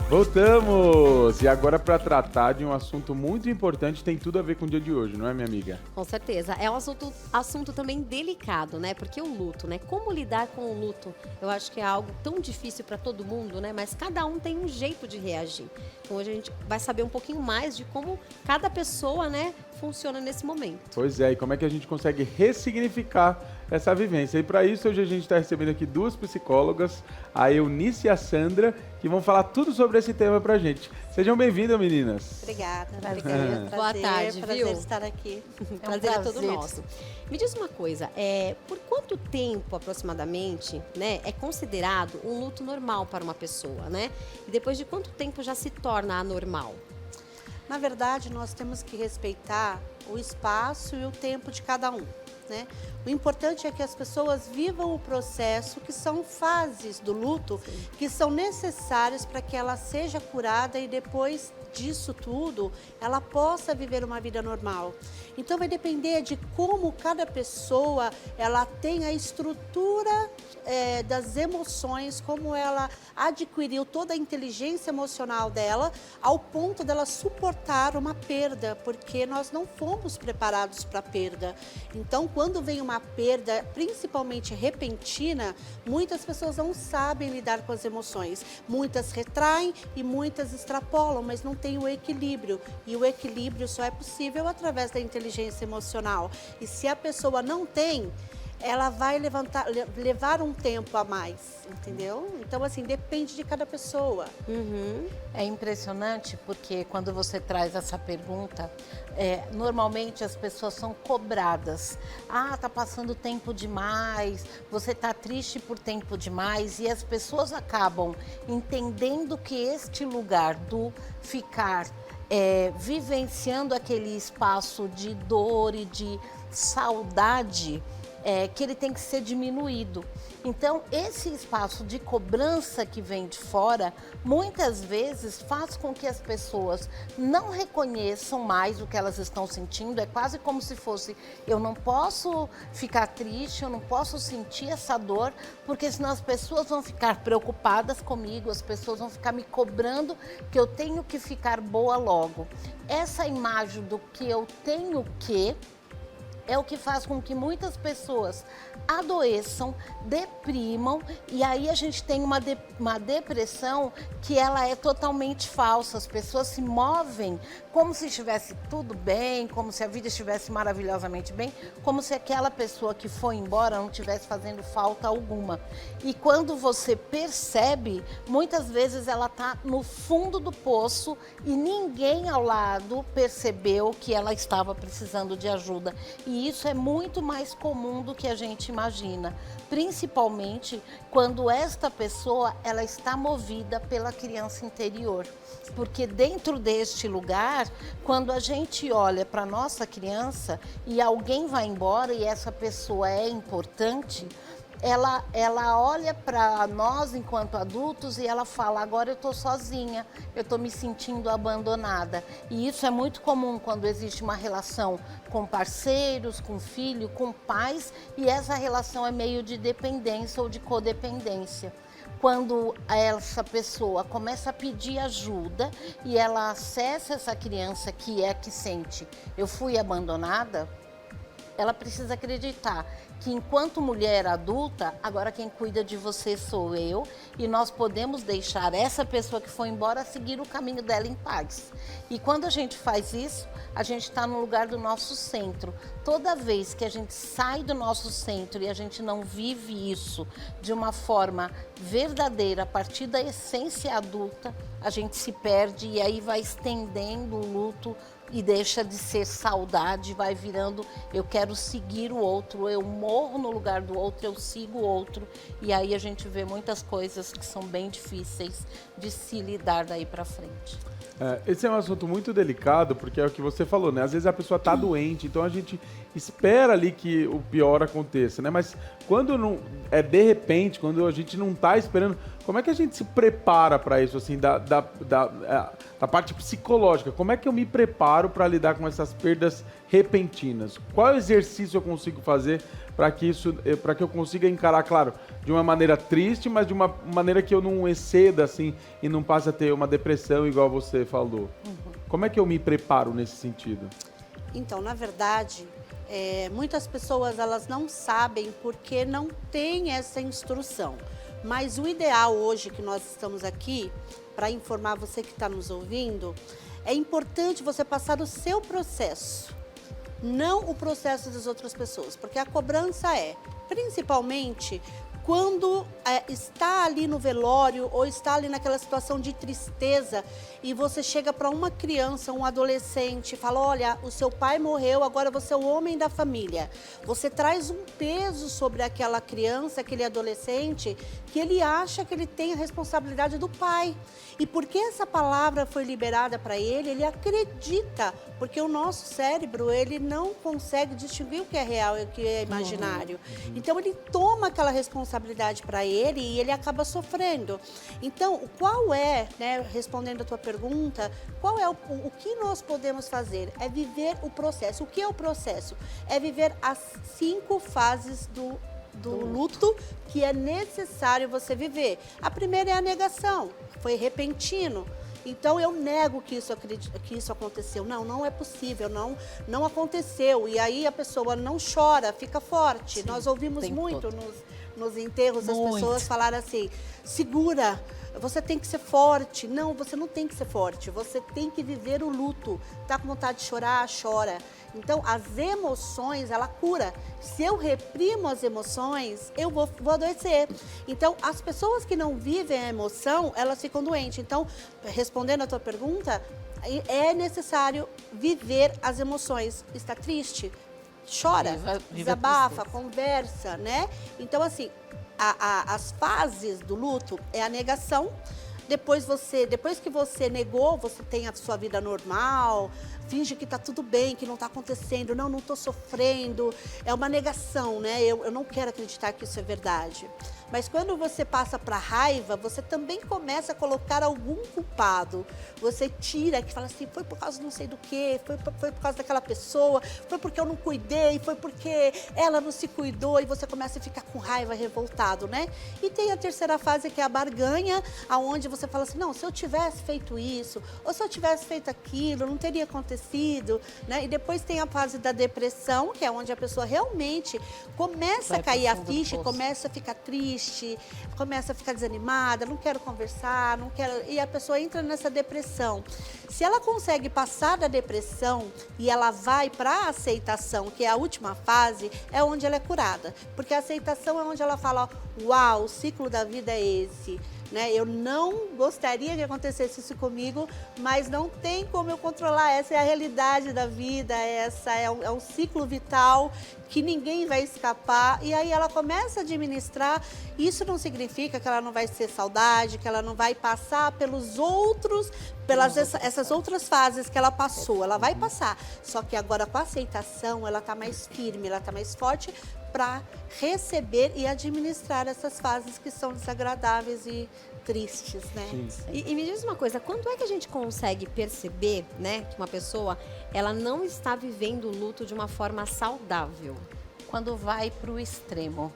Voltamos! E agora para tratar de um assunto muito importante, tem tudo a ver com o dia de hoje, não é, minha amiga? Com certeza. É um assunto também delicado, né? Porque o luto, né? Como lidar com o luto? Eu acho que é algo tão difícil para todo mundo, né? Mas cada um tem um jeito de reagir. Então hoje a gente vai saber um pouquinho mais de como cada pessoa, né, funciona nesse momento. Pois é, e como é que a gente consegue ressignificar essa vivência? E para isso, hoje a gente está recebendo aqui duas psicólogas, a Eunice e a Sandra, que vão falar tudo sobre esse tema pra gente. Sejam bem-vindas, meninas. Obrigada. Boa tarde, prazer viu? estar aqui. Prazer é todo nosso. Me diz uma coisa, por quanto tempo aproximadamente, né, é considerado um luto normal para uma pessoa, né? E depois de quanto tempo já se torna anormal? Na verdade, nós temos que respeitar o espaço e o tempo de cada um, né? O importante é que as pessoas vivam o processo, que são fases do luto, que são necessárias para que ela seja curada e depois disso tudo, ela possa viver uma vida normal. Então vai depender de como cada pessoa ela tem a estrutura das emoções, como ela adquiriu toda a inteligência emocional dela, ao ponto dela suportar uma perda, porque nós não fomos preparados para perda. Então, quando vem uma perda, principalmente repentina, muitas pessoas não sabem lidar com as emoções. Muitas retraem e muitas extrapolam, mas não tem o equilíbrio. E o equilíbrio só é possível através da inteligência emocional. E se a pessoa não tem, ela vai levar um tempo a mais, entendeu? Então, assim, depende de cada pessoa. É impressionante porque quando você traz essa pergunta, normalmente as pessoas são cobradas. Ah, tá passando tempo demais, você tá triste por tempo demais, e as pessoas acabam entendendo que este lugar do ficar vivenciando aquele espaço de dor e de saudade, que ele tem que ser diminuído. Então, esse espaço de cobrança que vem de fora, muitas vezes faz com que as pessoas não reconheçam mais o que elas estão sentindo. É quase como se fosse, eu não posso ficar triste, eu não posso sentir essa dor, porque senão as pessoas vão ficar preocupadas comigo, as pessoas vão ficar me cobrando que eu tenho que ficar boa logo. Essa imagem do que eu tenho que é o que faz com que muitas pessoas adoeçam, deprimam, e aí a gente tem uma depressão que ela é totalmente falsa. As pessoas se movem como se estivesse tudo bem, como se a vida estivesse maravilhosamente bem, como se aquela pessoa que foi embora não estivesse fazendo falta alguma. E quando você percebe, muitas vezes ela está no fundo do poço e ninguém ao lado percebeu que ela estava precisando de ajuda. E isso é muito mais comum do que a gente imagina, principalmente quando esta pessoa ela está movida pela criança interior. Porque dentro deste lugar, quando a gente olha para a nossa criança e alguém vai embora e essa pessoa é importante, ela olha para nós enquanto adultos e ela fala, agora eu estou sozinha, eu estou me sentindo abandonada. E isso é muito comum quando existe uma relação com parceiros, com filho, com pais, e essa relação é meio de dependência ou de codependência. Quando essa pessoa começa a pedir ajuda e ela acessa essa criança que sente, eu fui abandonada, ela precisa acreditar que enquanto mulher adulta, agora quem cuida de você sou eu, e nós podemos deixar essa pessoa que foi embora seguir o caminho dela em paz. E quando a gente faz isso, a gente está no lugar do nosso centro. Toda vez que a gente sai do nosso centro e a gente não vive isso de uma forma verdadeira, a partir da essência adulta, a gente se perde e aí vai estendendo o luto e deixa de ser saudade, vai virando eu quero seguir o outro, eu morro no lugar do outro, eu sigo o outro, e aí a gente vê muitas coisas que são bem difíceis de se lidar daí para frente. Esse é um assunto muito delicado, porque é o que você falou, né? Às vezes a pessoa tá doente, então a gente espera ali que o pior aconteça, né? Mas quando não é de repente, quando a gente não tá esperando, Como é que a gente se prepara para isso, assim, da parte psicológica? Como é que eu me preparo para lidar com essas perdas repentinas? Qual exercício eu consigo fazer para que eu consiga encarar, claro, de uma maneira triste, mas de uma maneira que eu não exceda, assim, e não passe a ter uma depressão, igual você falou? Como é que eu me preparo nesse sentido? Então, na verdade, muitas pessoas elas não sabem porque não tem essa instrução. Mas o ideal hoje que nós estamos aqui, para informar você que está nos ouvindo, é importante você passar o seu processo, não o processo das outras pessoas. Porque a cobrança principalmente, quando está ali no velório ou está ali naquela situação de tristeza e você chega para uma criança, um adolescente e fala, olha, o seu pai morreu, agora você é o homem da família. Você traz um peso sobre aquela criança, aquele adolescente, que ele acha que ele tem a responsabilidade do pai. E porque essa palavra foi liberada para ele acredita, porque o nosso cérebro, ele não consegue distinguir o que é real e o que é imaginário. Então, ele toma aquela responsabilidade para ele e ele acaba sofrendo. Então, qual é, né, respondendo a tua pergunta, qual é o que nós podemos fazer? É viver o processo. O que é o processo? É viver as 5 fases do luto que é necessário você viver. A primeira é a negação, foi repentino. Então, eu nego que isso aconteceu. Não é possível, não aconteceu. E aí a pessoa não chora, fica forte. Sim, nós ouvimos muito nos enterros as pessoas falar assim, segura, você tem que ser forte. Não, você não tem que ser forte, você tem que viver o luto. Tá com vontade de chorar, chora. Então, as emoções, ela cura. Se eu reprimo as emoções, eu vou adoecer. Então, as pessoas que não vivem a emoção, elas ficam doentes. Então, respondendo a tua pergunta, é necessário viver as emoções. Está triste? Chora, desabafa, conversa, né? Então, assim, as fases do luto é a negação. Depois que você negou, você tem a sua vida normal, finge que está tudo bem, que não está acontecendo, não estou sofrendo. É uma negação, né? Eu não quero acreditar que isso é verdade. Mas quando você passa para a raiva, você também começa a colocar algum culpado. Você tira, que fala assim, foi por causa não sei do quê, foi por causa daquela pessoa, foi porque eu não cuidei, foi porque ela não se cuidou, e você começa a ficar com raiva, revoltado, né? E tem a terceira fase, que é a barganha, aonde você fala assim, não, se eu tivesse feito isso, ou se eu tivesse feito aquilo, não teria acontecido, né? E depois tem a fase da depressão, que é onde a pessoa realmente começa a cair a ficha, começa a ficar triste, começa a ficar desanimada, não quero conversar, não quero... E a pessoa entra nessa depressão. Se ela consegue passar da depressão e ela vai para a aceitação, que é a última fase, é onde ela é curada. Porque a aceitação é onde ela fala, uau, o ciclo da vida é esse. Né? Eu não gostaria que acontecesse isso comigo, mas não tem como eu controlar. Essa é a realidade da vida, essa é um ciclo vital que ninguém vai escapar. E aí ela começa a administrar. Isso não significa que ela não vai ter saudade, que ela não vai passar pelas essas outras fases que ela passou. Ela vai passar. Só que agora com a aceitação, ela está mais firme, ela está mais forte para receber e administrar essas fases que são desagradáveis e tristes, né? E me diz uma coisa, quando é que a gente consegue perceber, né, que uma pessoa, ela não está vivendo o luto de uma forma saudável? Quando vai para o extremo,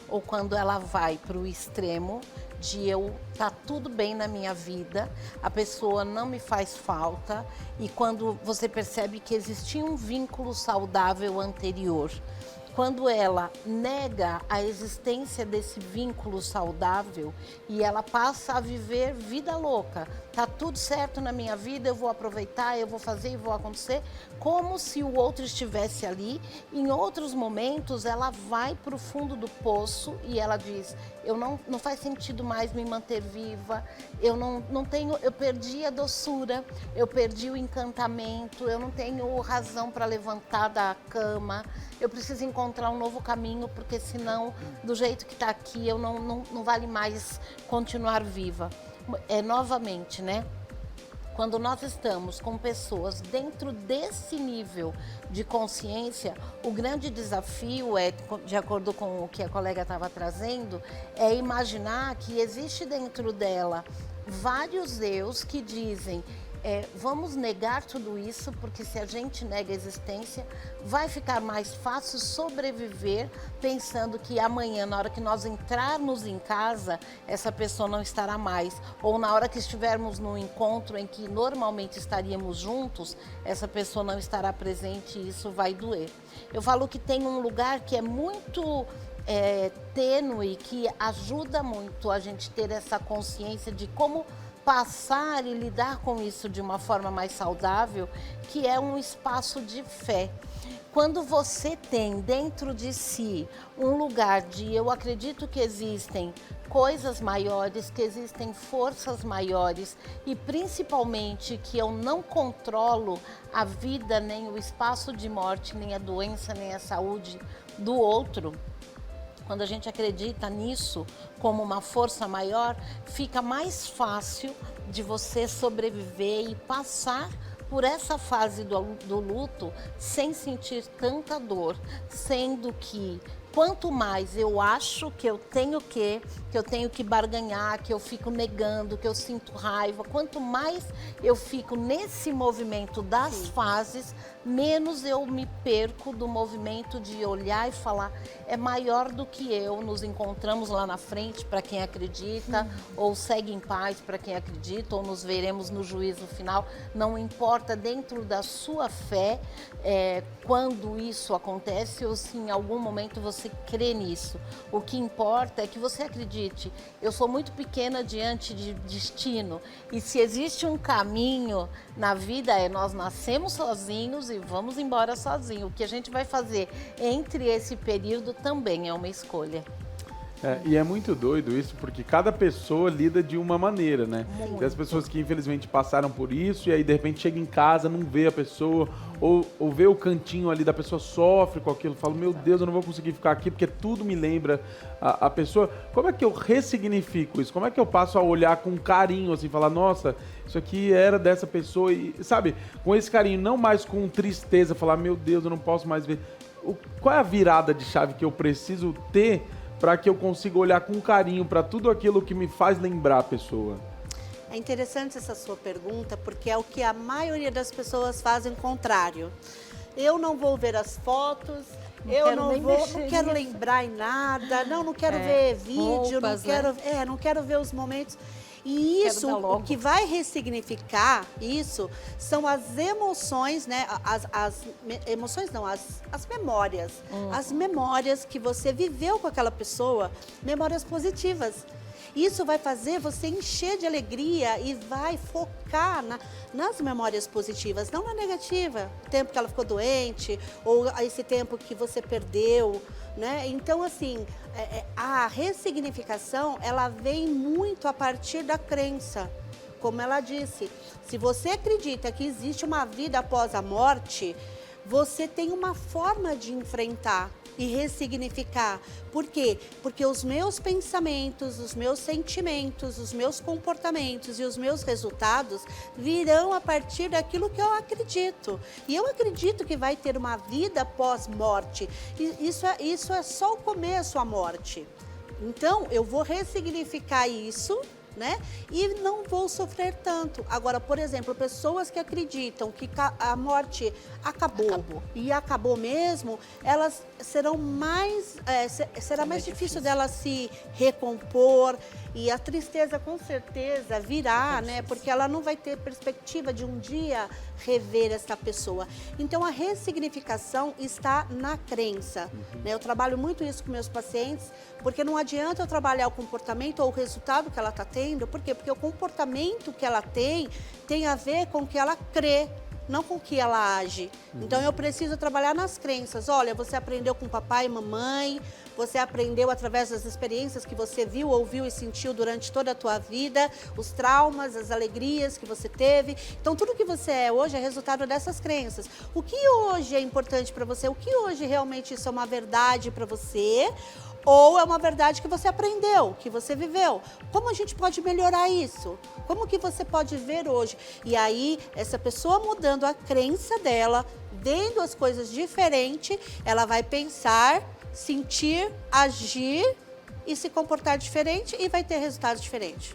ou quando ela vai para o extremo de tá tudo bem na minha vida, a pessoa não me faz falta, e quando você percebe que existia um vínculo saudável anterior. Quando ela nega a existência desse vínculo saudável e ela passa a viver vida louca. Tá tudo certo na minha vida, eu vou aproveitar, eu vou fazer e vou acontecer, como se o outro estivesse ali. Em outros momentos, ela vai para o fundo do poço e ela diz, não faz sentido mais me manter viva, eu perdi a doçura, eu perdi o encantamento, eu não tenho razão para levantar da cama, eu preciso encontrar um novo caminho, porque senão, do jeito que está aqui, eu não vale mais continuar viva. Novamente, né? quando nós estamos com pessoas dentro desse nível de consciência, o grande desafio é, de acordo com o que a colega estava trazendo, é imaginar que existe dentro dela vários eus que dizem: vamos negar tudo isso, porque se a gente nega a existência, vai ficar mais fácil sobreviver pensando que amanhã, na hora que nós entrarmos em casa, essa pessoa não estará mais. Ou na hora que estivermos num encontro em que normalmente estaríamos juntos, essa pessoa não estará presente e isso vai doer. Eu falo que tem um lugar que é muito tênue, que ajuda muito a gente ter essa consciência de como passar e lidar com isso de uma forma mais saudável, que é um espaço de fé. Quando você tem dentro de si um lugar de eu acredito que existem coisas maiores, que existem forças maiores e principalmente que eu não controlo a vida, nem o espaço de morte, nem a doença, nem a saúde do outro. Quando a gente acredita nisso como uma força maior, fica mais fácil de você sobreviver e passar por essa fase do luto sem sentir tanta dor, sendo que quanto mais eu acho que eu tenho que barganhar, que eu fico negando, que eu sinto raiva, quanto mais eu fico nesse movimento das fases, menos eu me perco do movimento de olhar e falar, é maior do que eu, nos encontramos lá na frente para quem acredita, ou segue em paz para quem acredita, ou nos veremos no juízo final, não importa dentro da sua fé, quando isso acontece ou se em algum momento você crê nisso. O que importa é que você acredite, eu sou muito pequena diante de destino e se existe um caminho na vida nós nascemos sozinhos e vamos embora sozinhos. O que a gente vai fazer entre esse período também é uma escolha. E é muito doido isso, porque cada pessoa lida de uma maneira, né? Muito. Tem as pessoas que infelizmente passaram por isso e aí de repente chega em casa, não vê a pessoa, ou vê o cantinho ali da pessoa, sofre com aquilo, fala, meu Deus, eu não vou conseguir ficar aqui porque tudo me lembra a pessoa. Como é que eu ressignifico isso? Como é que eu passo a olhar com carinho, assim, falar, nossa, isso aqui era dessa pessoa e, sabe, com esse carinho, não mais com tristeza, falar, meu Deus, eu não posso mais ver. Qual é a virada de chave que eu preciso ter para que eu consiga olhar com carinho para tudo aquilo que me faz lembrar a pessoa? É interessante essa sua pergunta, porque é o que a maioria das pessoas fazem o contrário. Eu não vou ver as fotos, não quero lembrar em nada, não quero ver vídeo, roupas, não quero ver os momentos. E isso, o que vai ressignificar isso são as emoções, né? Emoções não, as memórias. As memórias que você viveu com aquela pessoa, memórias positivas. Isso vai fazer você encher de alegria e vai focar nas memórias positivas, não na negativa. O tempo que ela ficou doente, ou esse tempo que você perdeu, né? Então, assim, a ressignificação, ela vem muito a partir da crença. Como ela disse, se você acredita que existe uma vida após a morte, você tem uma forma de enfrentar e ressignificar. Por quê? Porque os meus pensamentos, os meus sentimentos, os meus comportamentos e os meus resultados virão a partir daquilo que eu acredito. E eu acredito que vai ter uma vida pós-morte. Isso é só o começo, a morte. Então, eu vou ressignificar isso, né? E não vou sofrer tanto. Agora, por exemplo, pessoas que acreditam que a morte acabou e acabou mesmo, elas serão mais, será mais difícil delas se recompor e a tristeza com certeza virá, né? Porque ela não vai ter perspectiva de um dia rever essa pessoa. Então, a ressignificação está na crença, né? Eu trabalho muito isso com meus pacientes, porque não adianta eu trabalhar o comportamento ou o resultado que ela está tendo. Por quê? Porque o comportamento que ela tem a ver com o que ela crê, não com o que ela age. Então, eu preciso trabalhar nas crenças. Olha, você aprendeu com papai e mamãe, você aprendeu através das experiências que você viu, ouviu e sentiu durante toda a tua vida, os traumas, as alegrias que você teve. Então, tudo que você é hoje é resultado dessas crenças. O que hoje é importante para você? O que hoje realmente isso é uma verdade para você? ou é uma verdade que você aprendeu, que você viveu. Como a gente pode melhorar isso? Como que você pode ver hoje? E aí, essa pessoa mudando a crença dela, vendo as coisas diferente, ela vai pensar, sentir, agir e se comportar diferente e vai ter resultados diferentes.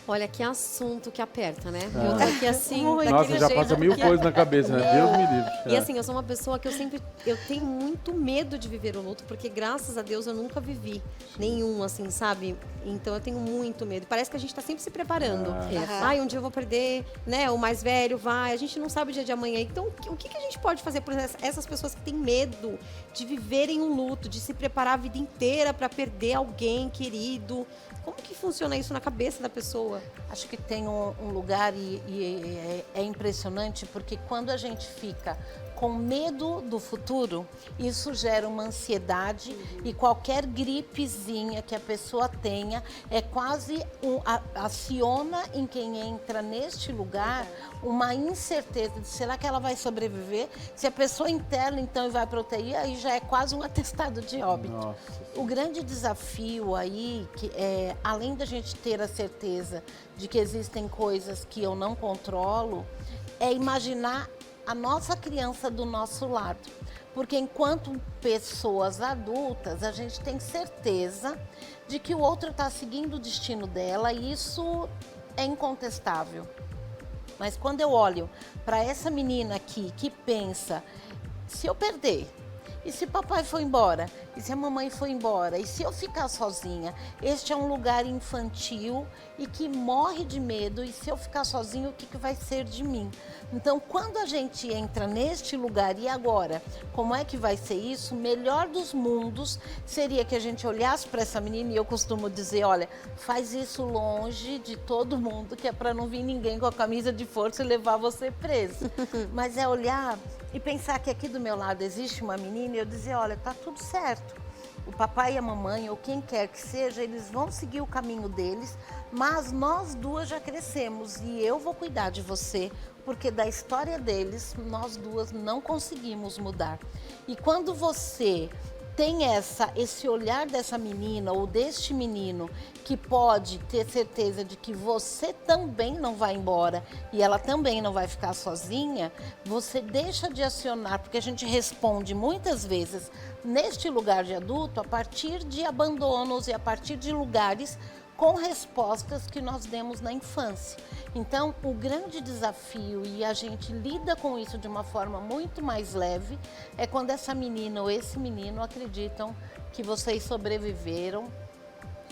Olha, que assunto que aperta, né? Eu tô aqui assim, Nossa, daquele já jeito passa mil que- coisas na cabeça, né? Deus me livre. E assim, eu sou uma pessoa que eu tenho muito medo de viver o luto, porque graças a Deus eu nunca vivi nenhum, assim, sabe? Então eu tenho muito medo. Parece que a gente tá sempre se preparando. Ai, um dia eu vou perder, né? O mais velho vai, a gente não sabe o dia de amanhã. Então, o que a gente pode fazer por essas pessoas que têm medo de viverem um luto, de se preparar a vida inteira para perder alguém querido? Como que funciona isso na cabeça da pessoa? Acho que tem um lugar e é impressionante porque quando a gente fica com medo do futuro, isso gera uma ansiedade e qualquer gripezinha que a pessoa tenha é quase aciona em quem entra neste lugar uma incerteza de será que ela vai sobreviver? Se a pessoa interna então e vai para UTI, aí já é quase um atestado de óbito. Nossa. O grande desafio aí, que é, além da gente ter a certeza de que existem coisas que eu não controlo, é imaginar a nossa criança do nosso lado. Porque enquanto pessoas adultas, a gente tem certeza de que o outro está seguindo o destino dela e isso é incontestável. Mas quando eu olho para essa menina aqui que pensa, se eu perder, e se papai foi embora? E se a mamãe foi embora? E se eu ficar sozinha? Este é um lugar infantil e que morre de medo. E se eu ficar sozinho, o que vai ser de mim? Então, quando a gente entra neste lugar, e agora, como é que vai ser isso? O melhor dos mundos seria que a gente olhasse para essa menina, e eu costumo dizer, olha, faz isso longe de todo mundo, que é para não vir ninguém com a camisa de força e levar você preso. Mas é olhar e pensar que aqui do meu lado existe uma menina e eu dizer, olha, tá tudo certo. O papai e a mamãe, ou quem quer que seja, eles vão seguir o caminho deles, mas nós duas já crescemos e eu vou cuidar de você, porque da história deles, nós duas não conseguimos mudar. E quando você tem esse olhar dessa menina ou deste menino que pode ter certeza de que você também não vai embora e ela também não vai ficar sozinha, você deixa de acionar, porque a gente responde muitas vezes neste lugar de adulto a partir de abandonos e a partir de lugares com respostas que nós demos na infância. Então, o grande desafio, e a gente lida com isso de uma forma muito mais leve, é quando essa menina ou esse menino acreditam que vocês sobreviveram,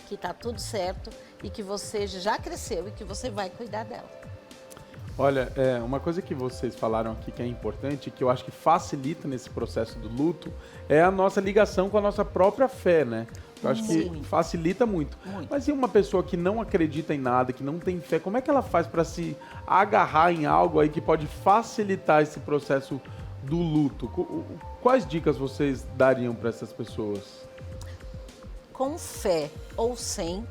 que está tudo certo e que você já cresceu e que você vai cuidar dela. Olha, uma coisa que vocês falaram aqui que é importante, que eu acho que facilita nesse processo do luto, é a nossa ligação com a nossa própria fé, né? Eu acho que facilita muito. Mas e uma pessoa que não acredita em nada, que não tem fé, como é que ela faz para se agarrar em algo aí que pode facilitar esse processo do luto? Quais dicas vocês dariam para essas pessoas? Com fé ou sem,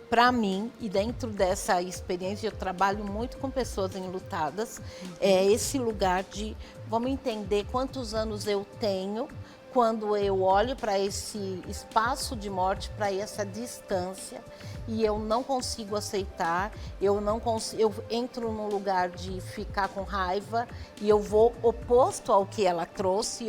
para mim, e dentro dessa experiência, eu trabalho muito com pessoas enlutadas, é esse lugar de, vamos entender quantos anos eu tenho, quando eu olho para esse espaço de morte, para essa distância, e eu não consigo aceitar, eu entro num lugar de ficar com raiva, e eu vou oposto ao que ela trouxe,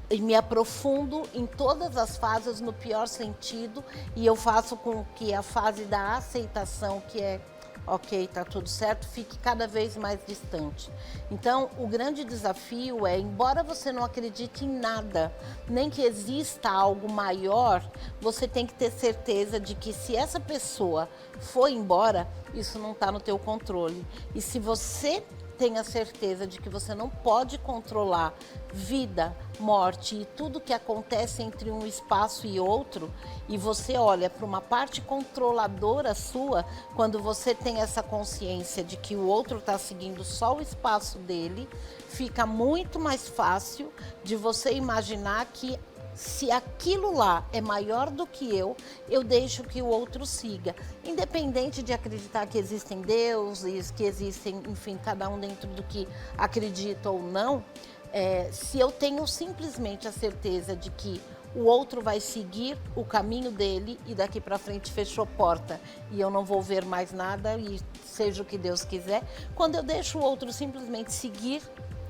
e me aprofundo em todas as fases no pior sentido, e eu faço com que a fase da aceitação, que é ok, tá tudo certo, fique cada vez mais distante. Então, o grande desafio é, embora você não acredite em nada, nem que exista algo maior, você tem que ter certeza de que se essa pessoa foi embora, isso não está no teu controle. E se você tem a certeza de que você não pode controlar vida, morte e tudo que acontece entre um espaço e outro, e você olha para uma parte controladora sua, quando você tem essa consciência de que o outro está seguindo só o espaço dele, fica muito mais fácil de você imaginar que se aquilo lá é maior do que eu deixo que o outro siga. Independente de acreditar que existem deuses, que existem, enfim, cada um dentro do que acredita ou não, se eu tenho simplesmente a certeza de que o outro vai seguir o caminho dele e daqui para frente fechou porta e eu não vou ver mais nada e seja o que Deus quiser. Quando eu deixo o outro simplesmente seguir,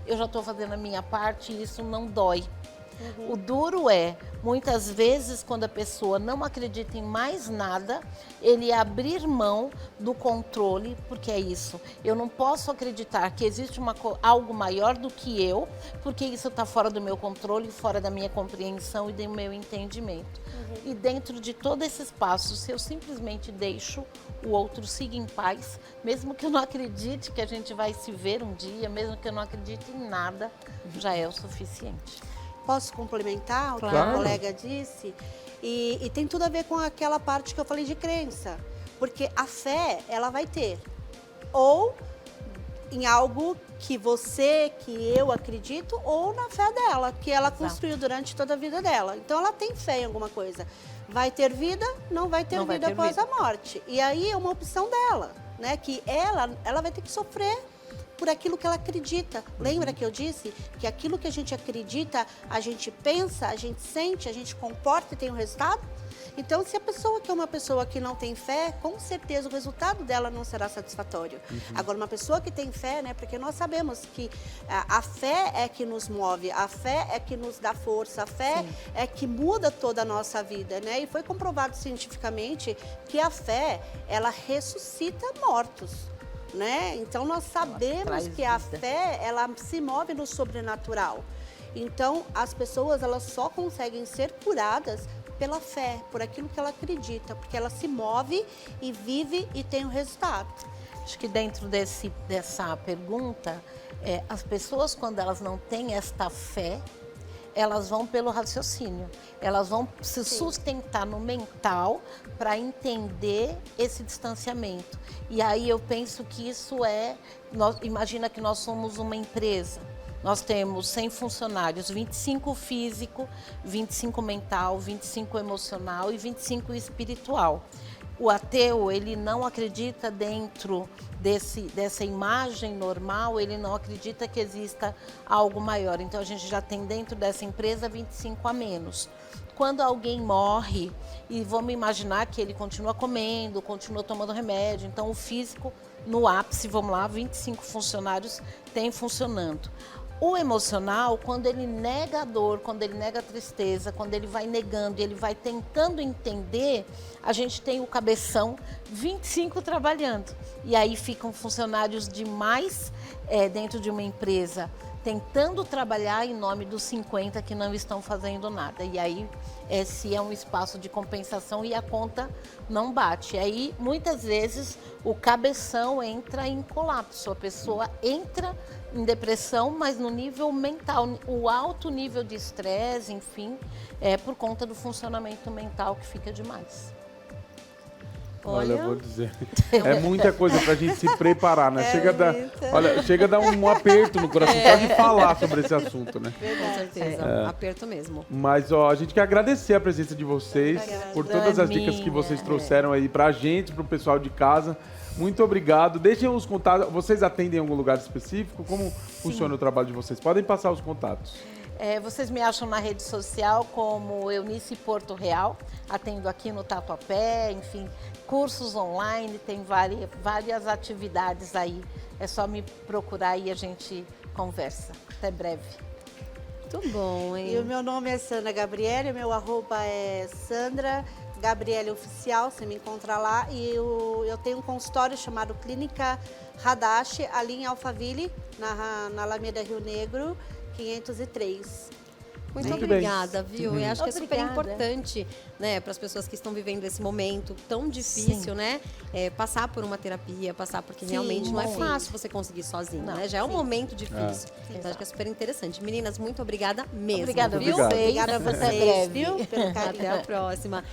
eu já estou fazendo a minha parte e isso não dói. O duro é, muitas vezes, quando a pessoa não acredita em mais nada, ele abrir mão do controle, porque é isso. Eu não posso acreditar que existe algo maior do que eu, porque isso está fora do meu controle, fora da minha compreensão e do meu entendimento. E dentro de todo esse espaço, se eu simplesmente deixo o outro seguir em paz, mesmo que eu não acredite que a gente vai se ver um dia, mesmo que eu não acredite em nada, já é o suficiente. Posso complementar o que Claro. a colega disse? E tem tudo a ver com aquela parte que eu falei de crença. Porque a fé, ela vai ter. Ou em algo que eu acredito, ou na fé dela, que ela construiu durante toda a vida dela. Então, ela tem fé em alguma coisa. Vai ter vida, não vai ter vida após a morte. E aí é uma opção dela, né? Que ela vai ter que sofrer por aquilo que ela acredita. Lembra que eu disse que aquilo que a gente acredita, a gente pensa, a gente sente, a gente comporta e tem um resultado? Então, se a pessoa que é uma pessoa que não tem fé, com certeza o resultado dela não será satisfatório. Agora, uma pessoa que tem fé, né? Porque nós sabemos que a fé é que nos move, a fé é que nos dá força, a fé é que muda toda a nossa vida, né? E foi comprovado cientificamente que a fé, ela ressuscita mortos. Né? Então, nós sabemos que a fé, ela se move no sobrenatural. Então, as pessoas, elas só conseguem ser curadas pela fé, por aquilo que ela acredita, porque ela se move e vive e tem o resultado. Acho que dentro dessa pergunta, as pessoas, quando elas não têm esta fé, elas vão pelo raciocínio, elas vão se sustentar no mental para entender esse distanciamento. E aí eu penso que isso imagina que nós somos uma empresa, nós temos 100 funcionários, 25 físico, 25 mental, 25 emocional e 25 espiritual. O ateu, ele não acredita dentro dessa imagem normal, ele não acredita que exista algo maior. Então, a gente já tem dentro dessa empresa 25 a menos. Quando alguém morre, e vamos imaginar que ele continua comendo, continua tomando remédio, então o físico, no ápice, vamos lá, 25 funcionários tem funcionando. O emocional, quando ele nega a dor, quando ele nega a tristeza, quando ele vai negando e ele vai tentando entender, a gente tem o cabeção 25 trabalhando. E aí ficam funcionários demais dentro de uma empresa, tentando trabalhar em nome dos 50 que não estão fazendo nada. E aí esse é um espaço de compensação e a conta não bate. E aí, muitas vezes, o cabeção entra em colapso. A pessoa entra em depressão, mas no nível mental. O alto nível de estresse, enfim, é por conta do funcionamento mental que fica demais. Olha, eu vou dizer, é muita coisa pra gente se preparar, né? Chega a dar um aperto no coração só de falar sobre esse assunto, né? Com certeza, aperto mesmo. Mas, ó, a gente quer agradecer a presença de vocês, por todas as dicas que vocês trouxeram aí pra gente, pro pessoal de casa. Muito obrigado. Deixem os contatos. Vocês atendem em algum lugar específico? Como funciona o trabalho de vocês? Podem passar os contatos. Vocês me acham na rede social como Eunice Porto Real, atendo aqui no Tatuapé, enfim, cursos online, tem várias atividades aí. É só me procurar e a gente conversa. Até breve. Muito bom, hein? E o meu nome é Sandra Gabriele, meu arroba é Sandra Gabriele Oficial, você me encontra lá. E eu tenho um consultório chamado Clínica Hadashi, ali em Alphaville, na Alameda Rio Negro, 503. Muito Muito obrigada, bem. viu? Eu acho que é super Obrigada. importante, né, para as pessoas que estão vivendo esse momento tão difícil, né? Passar por uma terapia, porque realmente não é muito. fácil você conseguir sozinho, Não, né? Já é um momento difícil. É. Então acho que é super interessante. Meninas, muito obrigada mesmo. Obrigada a viu? vocês. Obrigada a Até vocês, breve. viu? Pelo carinho. Até a próxima.